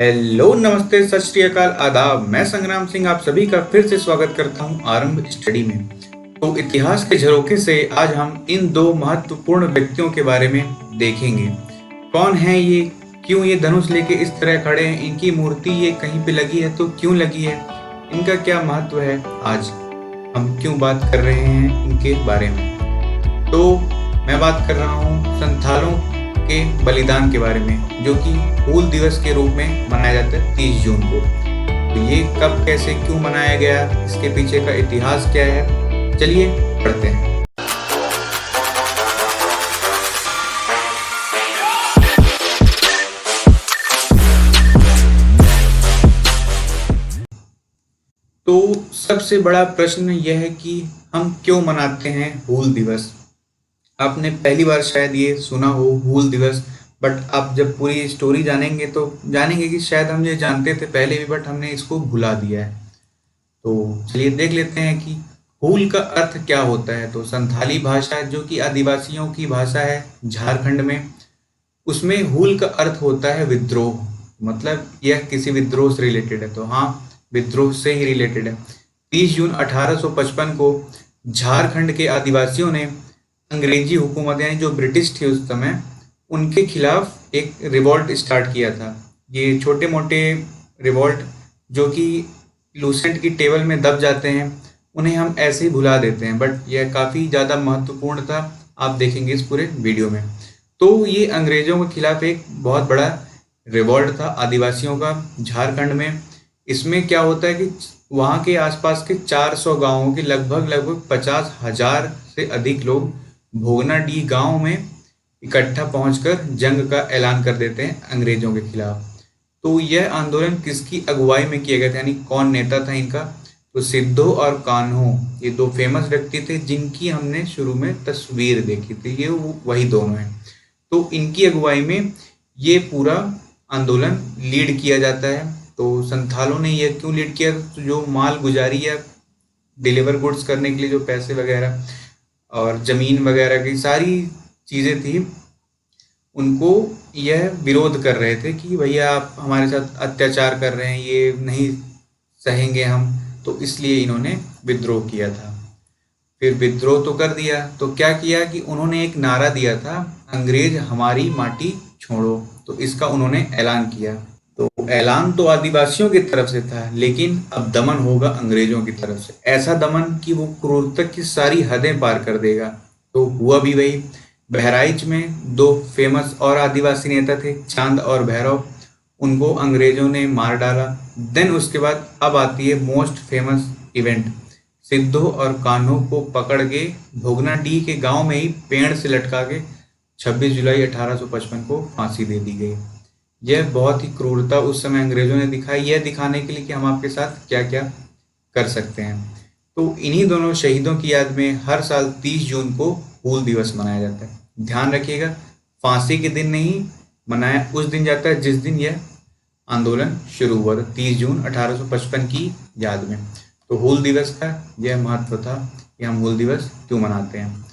Hello, नमस्ते, सत श्री अकाल, आदाब। मैं संग्राम सिंह आप सभी का फिर से स्वागत करता हूं आरंभ स्टडी में। तो इतिहास के झरोखे से आज हम इन दो महत्वपूर्ण व्यक्तियों के बारे में देखेंगे। कौन है ये, क्यों ये धनुष लेके इस तरह खड़े हैं, इनकी मूर्ति ये कहीं पे लगी है तो क्यों लगी है, इनका क्या महत्व है, आज हम क्यों बात कर रहे हैं इनके बारे में। तो मैं बात कर रहा हूँ संथालों के बलिदान के बारे में, जो कि हूल दिवस के रूप में मनाया जाता है 30 जून को। तो ये कब, कैसे, क्यों मनाया गया, इसके पीछे का इतिहास क्या है, चलिए पढ़ते हैं। तो सबसे बड़ा प्रश्न यह है कि हम क्यों मनाते हैं हूल दिवस। आपने पहली बार शायद ये सुना हो हूल दिवस, बट आप जब पूरी स्टोरी जानेंगे तो जानेंगे कि शायद हम ये जानते थे पहले भी, बट हमने इसको भुला दिया है। तो चलिए देख लेते हैं कि हूल का अर्थ क्या होता है। तो संथाली भाषा, जो कि आदिवासियों की भाषा है झारखंड में, उसमें हूल का अर्थ होता है विद्रोह। मतलब यह किसी विद्रोह से रिलेटेड है। तो हाँ, विद्रोह से ही रिलेटेड है। 30 जून 1855 को झारखंड के आदिवासियों ने अंग्रेजी हुकूमत, यानी जो ब्रिटिश थी उस समय, उनके खिलाफ एक रिवॉल्ट स्टार्ट किया था। ये छोटे मोटे रिवॉल्ट जो कि लूसेंट की टेबल में दब जाते हैं, उन्हें हम ऐसे ही भुला देते हैं, बट यह काफ़ी ज़्यादा महत्वपूर्ण था। आप देखेंगे इस पूरे वीडियो में। तो ये अंग्रेजों के खिलाफ एक बहुत बड़ा रिवॉल्ट था आदिवासियों का झारखंड में। इसमें क्या होता है कि वहाँ के आसपास के 400 गांवों के लगभग 50,000 से अधिक लोग भोगनाडीह गांव में इकट्ठा पहुंचकर जंग का ऐलान कर देते हैं अंग्रेजों के खिलाफ। तो यह आंदोलन किसकी अगुवाई में किया गया था, यानी कौन नेता था इनका। तो सिद्धो और कान्हो, ये दो फेमस व्यक्ति थे जिनकी हमने शुरू में तस्वीर देखी थी। ये वही दोनों हैं। तो इनकी अगुवाई में ये पूरा आंदोलन लीड किया जाता है। तो संथालों ने यह क्यों लीड किया, तो जो माल गुजारी या डिलीवर गुड्स करने के लिए जो पैसे वगैरह और ज़मीन वगैरह की सारी चीज़ें थी, उनको यह विरोध कर रहे थे कि भैया आप हमारे साथ अत्याचार कर रहे हैं, ये नहीं सहेंगे हम। तो इसलिए इन्होंने विद्रोह किया था। फिर विद्रोह तो कर दिया, तो क्या किया कि उन्होंने एक नारा दिया था, अंग्रेज हमारी माटी छोड़ो। तो इसका उन्होंने ऐलान किया। तो ऐलान तो आदिवासियों की तरफ से था, लेकिन अब दमन होगा अंग्रेजों की तरफ से। ऐसा दमन कि वो क्रूरता की सारी हदें पार कर देगा। तो हुआ भी वही। बहराइच में दो फेमस और आदिवासी नेता थे, चांद और भैरव। उनको अंग्रेजों ने मार डाला। देन उसके बाद अब आती है मोस्ट फेमस इवेंट, सिद्धो और कान्हो को पकड़ के भोगनाडीह के गांव में ही पेड़ से लटका के 26 जुलाई 1855 को फांसी दे दी गई। यह बहुत ही क्रूरता उस समय अंग्रेजों ने दिखाई, यह दिखाने के लिए कि हम आपके साथ क्या क्या कर सकते हैं। तो इन्हीं दोनों शहीदों की याद में हर साल 30 जून को हूल दिवस मनाया जाता है। ध्यान रखिएगा, फांसी के दिन नहीं मनाया उस दिन जाता है जिस दिन यह आंदोलन शुरू हुआ था, 30 जून 1855 की याद में। तो हूल दिवस का यह महत्व था कि हम हूल दिवस क्यों मनाते हैं।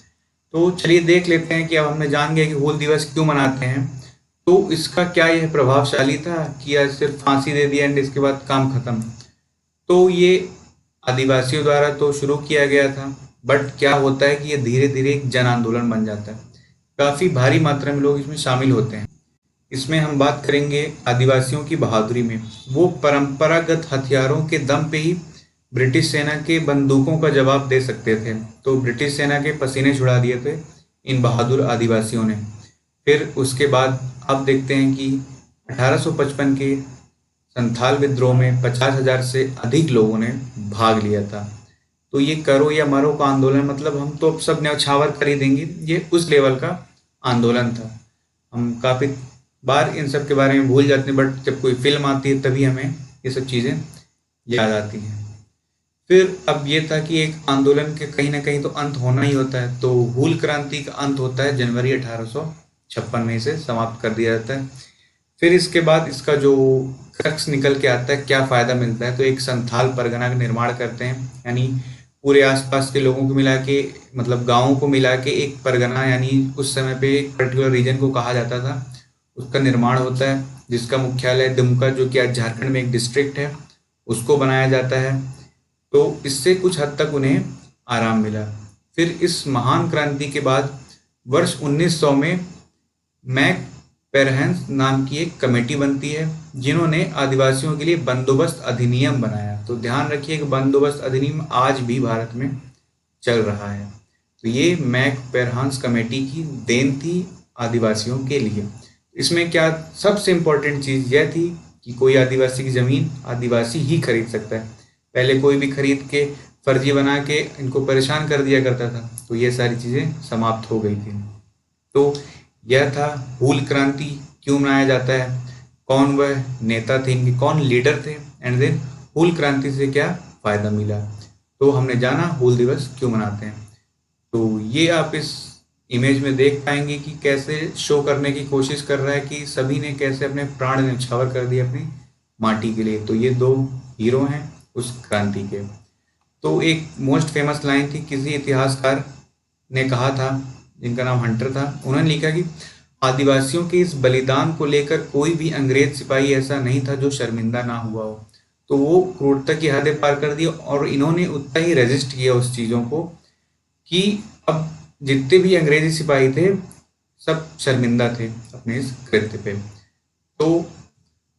तो चलिए देख लेते हैं कि अब हमने जान गया कि हूल दिवस क्यों मनाते हैं। तो इसका क्या यह प्रभावशाली था कि यह सिर्फ फांसी दे दिया एंड इसके बाद काम खत्म। तो ये आदिवासियों द्वारा तो शुरू किया गया था, बट क्या होता है कि ये धीरे धीरे एक जन आंदोलन बन जाता है। काफ़ी भारी मात्रा में लोग इसमें शामिल होते हैं। इसमें हम बात करेंगे आदिवासियों की बहादुरी में। वो परंपरागत हथियारों के दम पे ही ब्रिटिश सेना के बंदूकों का जवाब दे सकते थे। तो ब्रिटिश सेना के पसीने छुड़ा दिए थे इन बहादुर आदिवासियों ने। फिर उसके बाद अब देखते हैं कि 1855 के संथाल विद्रोह में 50,000 से अधिक लोगों ने भाग लिया था। तो ये करो या मरो का आंदोलन, मतलब हम तो अब सब न्यौछावर कर ही देंगे, ये उस लेवल का आंदोलन था। हम काफ़ी बार इन सब के बारे में भूल जाते हैं, बट जब कोई फिल्म आती है तभी हमें ये सब चीज़ें याद आती हैं। फिर अब ये था कि एक आंदोलन के कहीं ना कहीं तो अंत होना ही होता है। तो हूल क्रांति का अंत होता है जनवरी 1856 में, इसे समाप्त कर दिया जाता है। फिर इसके बाद इसका जो क्रक्स निकल के आता है, क्या फ़ायदा मिलता है, तो एक संथाल परगना का निर्माण करते हैं, यानी पूरे आसपास के लोगों को मिला के, मतलब गाँवों को मिला के एक परगना, यानी उस समय पे एक पर्टिकुलर रीजन को कहा जाता था, उसका निर्माण होता है, जिसका मुख्यालय दुमका, जो कि आज झारखंड में एक डिस्ट्रिक्ट है, उसको बनाया जाता है। तो इससे कुछ हद तक उन्हें आराम मिला। फिर इस महान क्रांति के बाद वर्ष 1900 में मैक पेरहंस नाम की एक कमेटी बनती है, जिन्होंने आदिवासियों के लिए बंदोबस्त अधिनियम बनाया। तो ध्यान रखिए कि बंदोबस्त अधिनियम आज भी भारत में चल रहा है। तो ये मैक पेरहंस कमेटी की देन थी आदिवासियों के लिए। इसमें क्या सबसे इम्पोर्टेंट चीज़ यह थी कि कोई आदिवासी की ज़मीन आदिवासी ही खरीद सकता है। पहले कोई भी खरीद के फर्जी बना के इनको परेशान कर दिया करता था। तो ये सारी चीज़ें समाप्त हो गई थी। तो यह था हूल क्रांति। क्यों मनाया जाता है, कौन वह नेता थे, इनके कौन लीडर थे, एंड देन हूल क्रांति से क्या फ़ायदा मिला। तो हमने जाना हूल दिवस क्यों मनाते हैं। तो ये आप इस इमेज में देख पाएंगे कि कैसे शो करने की कोशिश कर रहा है कि सभी ने कैसे अपने प्राण न्यौछावर कर दिए अपनी माटी के लिए। तो ये दो हीरो हैं उस क्रांति के। तो एक मोस्ट फेमस लाइन थी, किसी इतिहासकार ने कहा था, जिनका नाम हंटर था, उन्होंने लिखा कि आदिवासियों के इस बलिदान को लेकर कोई भी अंग्रेज सिपाही ऐसा नहीं था जो शर्मिंदा ना हुआ हो। तो वो क्रूरता की हदें पार कर दी और इन्होंने उतना ही रेजिस्ट किया उस चीज़ों को कि अब जितने भी अंग्रेजी सिपाही थे सब शर्मिंदा थे अपने इस कृत्य पे। तो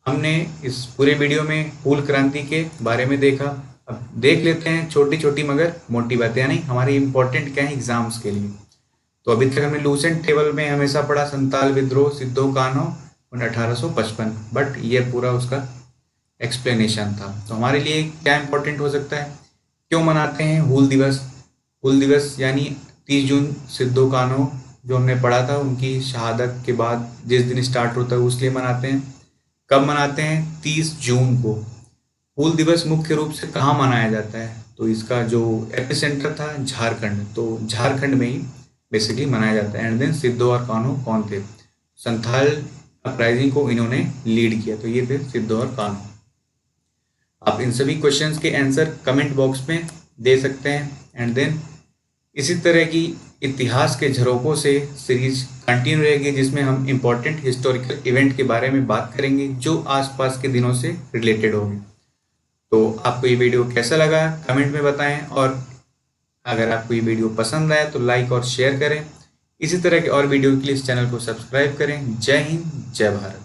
हमने इस पूरे वीडियो में हूल क्रांति के बारे में देखा। अब देख लेते हैं छोटी छोटी मगर मोटी बातें, यानी हमारी इंपॉर्टेंट क्या है एग्जाम्स के लिए। तो अभी तक हमने लूसेंट टेबल में हमेशा पढ़ा संताल विद्रोह, सिद्धो कान्हो और 1855, बट ये पूरा उसका एक्सप्लेनेशन था। तो हमारे लिए क्या इंपॉर्टेंट हो सकता है, क्यों मनाते हैं हूल दिवस। हूल दिवस यानी 30 जून सिद्धो कान्हो जो हमने पढ़ा था उनकी शहादत के बाद जिस दिन स्टार्ट होता है उस लिए मनाते हैं। कब मनाते हैं, 30 जून को। हूल दिवस मुख्य रूप से कहाँ मनाया जाता है, तो इसका जो एपिसेंटर था झारखंड, तो झारखंड में ही बेसिकली मनाया जाता है। एंड देन सिद्धो और कान्हो कौन थे, संथाल अपराइजिंग को इन्होंने लीड किया, तो ये थे सिद्धो और कान्हो। आप इन सभी क्वेश्चंस के आंसर कमेंट बॉक्स में दे सकते हैं। एंड देन इसी तरह की इतिहास के झरोकों से सीरीज कंटिन्यू रहेगी, जिसमें हम इम्पोर्टेंट हिस्टोरिकल इवेंट के बारे में बात करेंगे जो आसपास के दिनों से रिलेटेड होगी। तो आपको ये वीडियो कैसा लगा कमेंट में बताएं, और अगर आपको ये वीडियो पसंद आया तो लाइक और शेयर करें। इसी तरह के और वीडियो के लिए इस चैनल को सब्सक्राइब करें। जय हिंद, जय भारत।